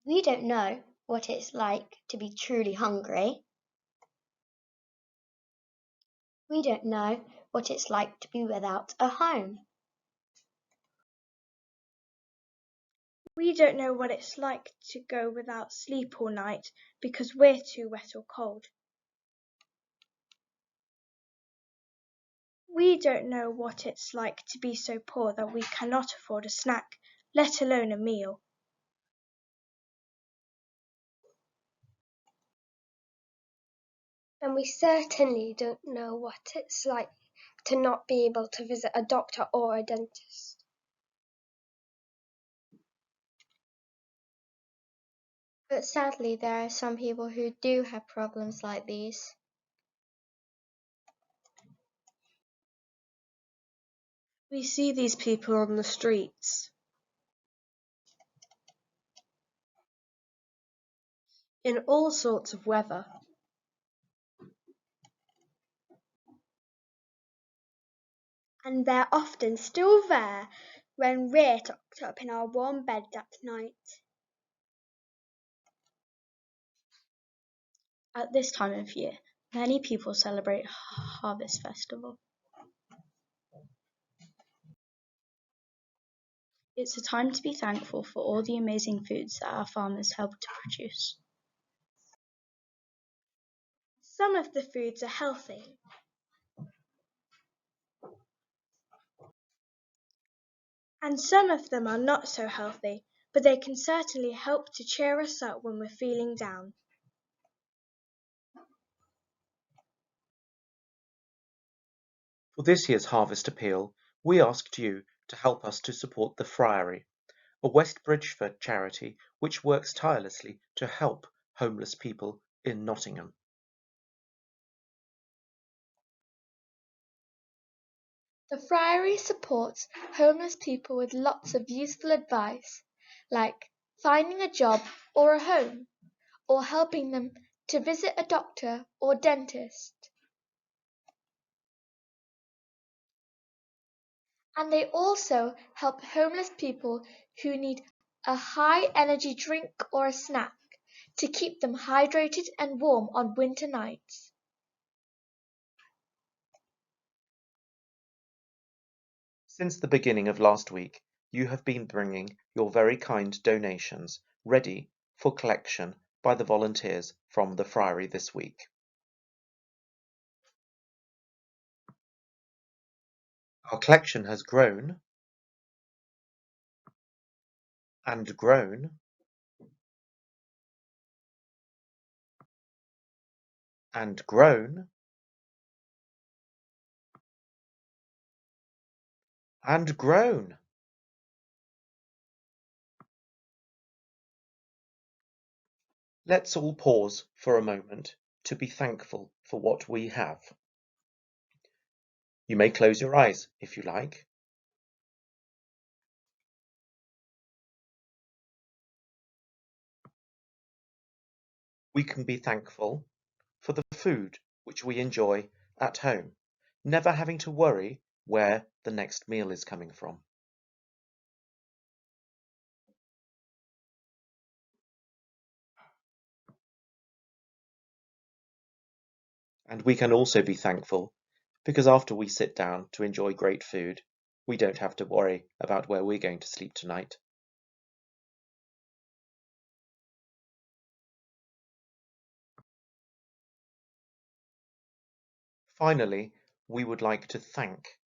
We don't know what it's like to be truly hungry. We don't know what it's like to be without a home. We don't know what it's like to go without sleep all night because we're too wet or cold. We don't know what it's like to be so poor that we cannot afford a snack, let alone a meal. And we certainly don't know what it's like to not be able to visit a doctor or a dentist. But sadly, there are some people who do have problems like these. We see these people on the streets, in all sorts of weather. And they're often still there when we're tucked up in our warm beds at night. At this time of year, many people celebrate Harvest Festival. It's a time to be thankful for all the amazing foods that our farmers help to produce. Some of the foods are healthy. And some of them are not so healthy, but they can certainly help to cheer us up when we're feeling down. For this year's Harvest Appeal, we asked you to help us to support the Friary, a West Bridgeford charity which works tirelessly to help homeless people in Nottingham. The Friary supports homeless people with lots of useful advice, like finding a job or a home, or helping them to visit a doctor or dentist. And they also help homeless people who need a high energy drink or a snack to keep them hydrated and warm on winter nights. Since the beginning of last week, you have been bringing your very kind donations ready for collection by the volunteers from the Friary this week. Our collection has grown and grown and grown and grown. Let's all pause for a moment to be thankful for what we have. You may close your eyes if you like. We can be thankful for the food which we enjoy at home, never having to worry where the next meal is coming from. And we can also be thankful because after we sit down to enjoy great food, we don't have to worry about where we're going to sleep tonight. Finally, we would like to thank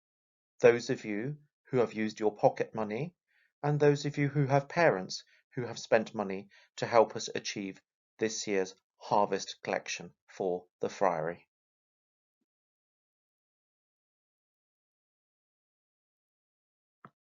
those of you who have used your pocket money and those of you who have parents who have spent money to help us achieve this year's harvest collection for the Friary.